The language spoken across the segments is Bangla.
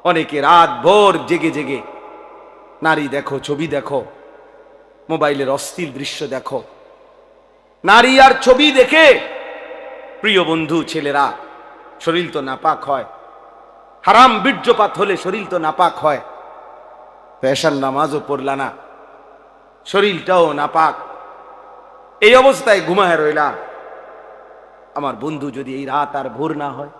অনেকে রাত ভোর জেগে জেগে নারী দেখো, ছবি দেখো, মোবাইলের অশ্লীল দৃশ্য দেখো। নারী আর ছবি দেখে প্রিয় বন্ধু ছেলেরা শরীর তো নাপাক হয়, হারাম বীর্যপাত হলে শরীর তো নাপাক হয়। পেশার নামাজও পড়লা না, শরীরটাও নাপাক, এই অবস্থায় ঘুমায় রইলা। আমার বন্ধু যদি এই রাত আর ভোর না হয়,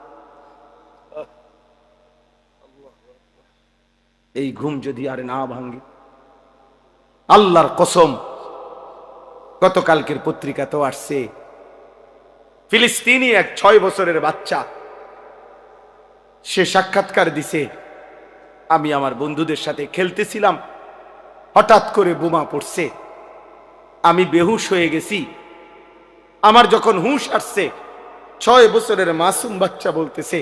এই ঘুম যদি আর না ভাঙে, আল্লাহর কসম, গতকালকের পত্রিকাতেও আসছে, ফিলিস্তিনি এক 6 বছরের বাচ্চা, সে সাক্ষাৎকার দিছে, আমি আমার বন্ধুদের সাথে খেলতেছিলাম, হঠাৎ করে বোমা পড়ছে, আমি বেহুশ হয়ে গেছি। আমার যখন হুঁশ আসছে, 6 বছরের মাসুম বাচ্চা বলতেছে,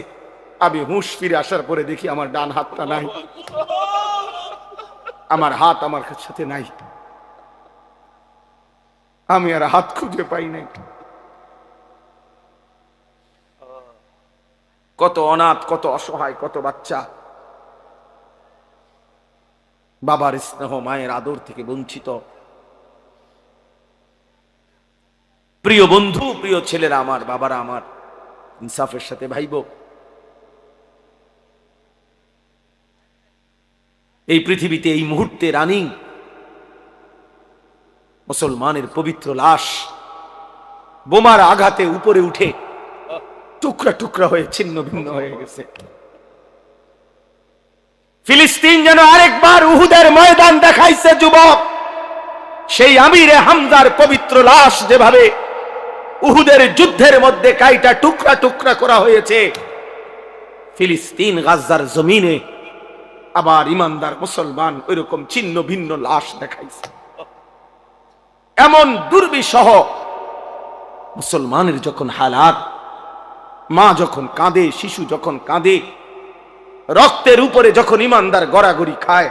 আমি হুঁশ ফিরে আসার পরে দেখি আমার ডান হাতটা নাই, আমার হাত আমার সাথে নাই, আমি আর হাত খুঁজে পাই নাই। কত অনাথ, কত অসহায়, কত বাচ্চা বাবার স্নেহ, মায়ের আদর থেকে বঞ্চিত। প্রিয় বন্ধু, প্রিয় ছেলেরা আমার, বাবারা আমার, ইনসাফের সাথে ভাইব। এই পৃথিবীতে এই মুহূর্তে রানিং মুসলমানের পবিত্র লাশ বোমার আঘাতে উপরে উঠে টুকরা টুকরা হয়ে ছিন্ন ভিন্ন হয়ে গেছে। ফিলিস্তিন যেন আরেকবার উহুদের ময়দান দেখাইছে যুবক। সেই আমিরে হামজার পবিত্র লাশ যেভাবে উহুদের যুদ্ধের মধ্যে কাইটা টুকরা টুকরা করা হয়েছে, ফিলিস্তিন গাজার জমিনে আবার ইমানদার মুসলমান ওইরকম ছিন্ন ভিন্ন লাশ দেখাইছে। এমন দুর্বিষহ মুসলমানের যখন হালাত, মা যখন কাঁদে, শিশু যখন কাঁদে, রক্তের উপরে যখন ইমানদার গড়াগড়ি খায়,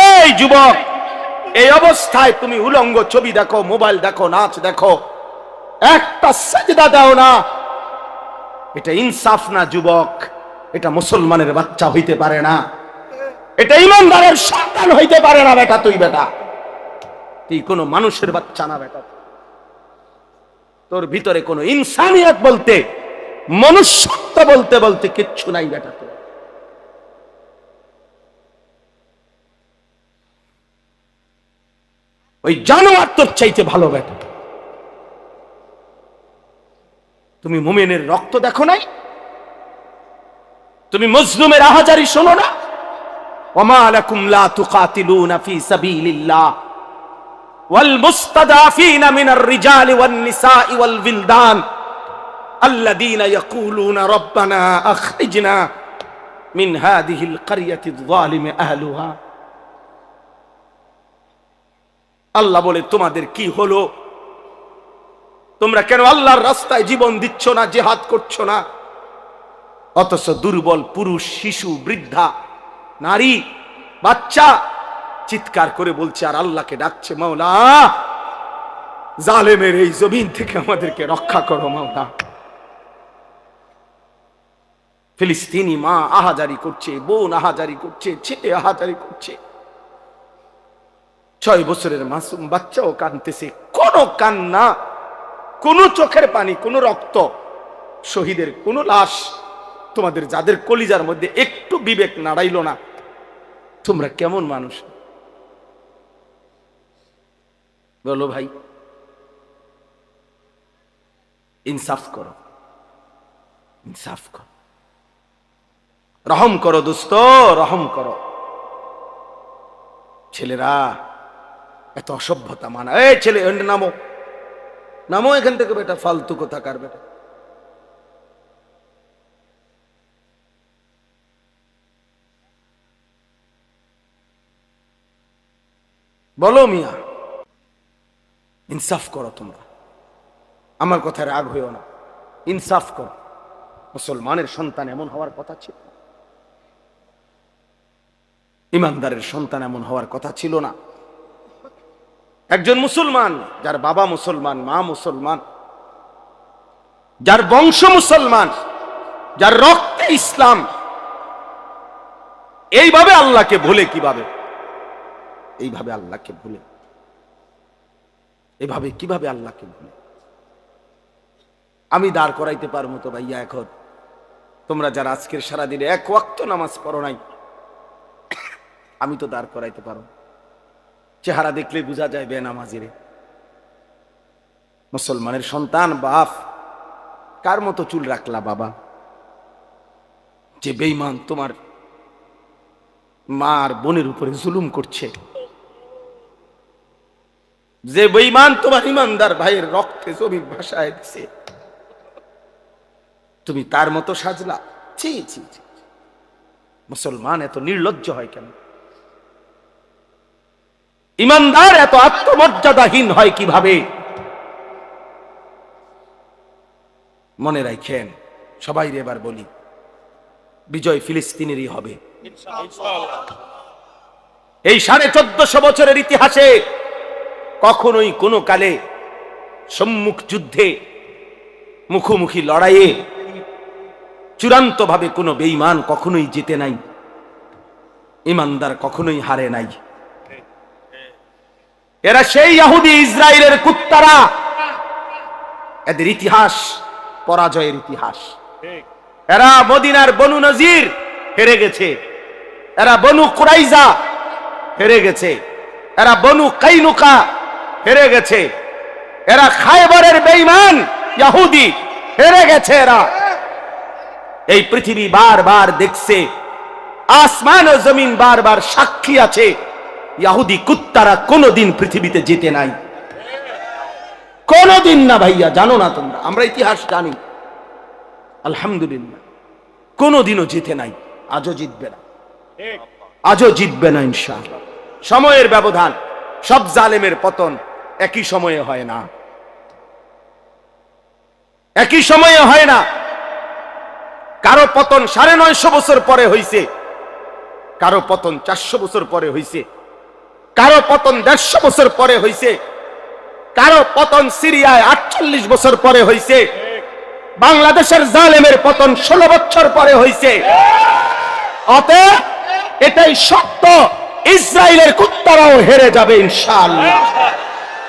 এই যুবক, এই অবস্থায় তুমি উলঙ্গ ছবি দেখো, মোবাইল দেখো, নাচ দেখো, একটা সাজদা দাও না, এটা ইনসাফ না যুবক, এটা মুসলমানের বাচ্চা হইতে পারে না, এটা ইমানদারের সন্তান হইতে পারে না। বেটা তুই, বেটা তুই কোনো মানুষের বাচ্চা না, বেটা তোর ভিতরে কোনো ইনসানিয়ত বলতে, মনুষ্যত্ব বলতে বলতে কিচ্ছু নাই বেটা। তো ওই জানোয়ার তোর চাইতে ভালো বেটা। তুমি মুমিনের রক্ত দেখো নাই? তুমি মজলুমের আহাজারি শোনো না? ওমা লাকুম লা তুকাতিলুনা ফি সাবিলিল্লাহ ওয়াল মুস্তাদাফিনা মিনার রিজালি ওয়ান নিসাই ওয়াল বিলদান আল্লাযীনা ইয়াকুলুনা রাব্বানা আখরিজনা মিন হাযিহিল ক্বরিয়াতি যালিমি আহলুহা। আল্লাহ বলে, তোমাদের কি হলো? তোমরা কেন আল্লাহর রাস্তায় জীবন দিচ্ছ না, জিহাদ করছো না? অথচ দুর্বল পুরুষ, শিশু, বৃদ্ধা, নারী, বাচ্চা চিৎকার করে বলছে আর আল্লাহকে ডাকছে, মাওলা জালেমের এই জমিন থেকে আমাদেরকে রক্ষা করো মাওলা। ফিলিস্তিনি মা আহাজারি করছে, বোন আহাজারি করছে, ছেলে আহাজারি করছে, 6 বছরের মাসুম বাচ্চাও কাঁদতেছে। কোনো কান্না, কোনো চোখের পানি, কোনো রক্ত, শহীদের কোনো লাশ তোমাদের যাদের কলিজার মধ্যে একটু বিবেক নাড়াইল না, তোমরা কেমন মানুষ বলো ভাই? ইনসাফ করো, ইনসাফ করো, রহম করো দোস্ত, রহম করো। ছেলেরা এত অসভ্যতা মানা। এই ছেলে, নামো নামো এখান থেকে বেটা, ফালতু কোথাকার বেটা। বলো মিয়া, ইনসাফ করো তোমরা, আমার কথায় রাগ হইও না, ইনসাফ করো। মুসলমানের সন্তান এমন হওয়ার কথা ছিল, ইমানদারের সন্তান এমন হওয়ার কথা ছিল না। একজন মুসলমান, যার বাবা মুসলমান, মা মুসলমান, যার বংশ মুসলমান, যার রক্তে ইসলাম, এইভাবে আল্লাহকে ভুলে কিভাবে, এইভাবে আল্লাহকে ভুলে, এভাবে কিভাবে আল্লাহকে ভুলে? আমি দাঁড় করাইতে পারবো তো ভাইয়া এখন? তোমরা যারা আজকের সারাদিনে এক ওয়াক্ত নামাজ পড়ো নাই, আমি তো দাঁড় করাইতে পারো। চেহারা দেখলে বোঝা যায় বেনামাজিরে। মুসলমানের সন্তান, বাপ, কার মতো চুল রাখলা বাবা? যে বেঈমান তোমার মা আর বোনের উপরে জুলুম করছে, যে বেঈমান তোমার ইমানদার ভাইয়ের রক্তে জমি ভাসায় দিছে, তুমি তার মতো সাজলা? ছি ছি ছি। মুসলমান এত নির্লজ্জ হয় কেন? ইমানদার এত আত্মমর্যাদাহীন হয় কিভাবে? মনে রাখেন, সবাই এবার বলি, বিজয় ফিলিস্তিনেরই হবে। এই 1450 বছরের ইতিহাসে কখনোই কোনো কালে সম্মুখ যুদ্ধে, মুখোমুখি লড়াইয়ে চূড়ান্ত ভাবে কোনো বেঈমান কখনোই জিতে নাই, ইমানদার কখনোই হারে নাই। এরা সেই ইহুদি ইসরায়েলের কুত্তারা, এদের ইতিহাস পরাজয়ের ইতিহাস। এরা মদিনার বনু নজির হেরে গেছে, এরা বনু কুরাইজা হেরে গেছে, এরা বনু কাইনুকা হেরে গেছে, এরা খায়বরের বেঈমান ইহুদি হেরে গেছে। এরা এই পৃথিবী বারবার দেখছে, আসমান ও জমিন বারবার সাক্ষী আছে, ইহুদি কুত্তারা কোনদিন পৃথিবীতে জিতে নাই, কোনদিন না ভাইয়া। জানো না তোমরা? আমরা ইতিহাস জানি, আলহামদুলিল্লাহ, কোনদিনও জিতে নাই, আজও জিতবে না, আজও জিতবে না ইনশাআল্লাহ। সময়ের ব্যবধান, সব জালেমের পতন একই সময়ে হয় না, একই সময়ে হয় না। কারো পতন 950 বছর পরে হইছে, কারো পতন 400 বছর পরে হইছে, কারো পতন 150 বছর পরে হইছে, কারো পতন সিরিয়ায় 48 বছর পরে হইছে, বাংলাদেশের জালেমের পতন 16 বছর পরে হইছে। অতএব এটাই সত্য, ইসরায়েলের কুত্তারাও হেরে যাবে ইনশাআল্লাহ।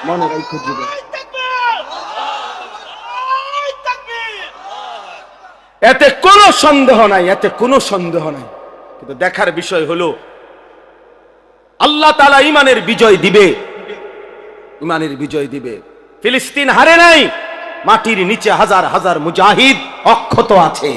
মনে রাখো যুবক, এতে কোনো সন্দেহ নাই, এতে কোনো সন্দেহ নাই। কিন্তু দেখার বিষয় হলো, আল্লাহ তাআলা ঈমানের বিজয় দিবে, ঈমানের বিজয় দিবে। ফিলিস্তিন হারে নাই, মাটির নিচে হাজার হাজার মুজাহিদ অক্ষত আছে।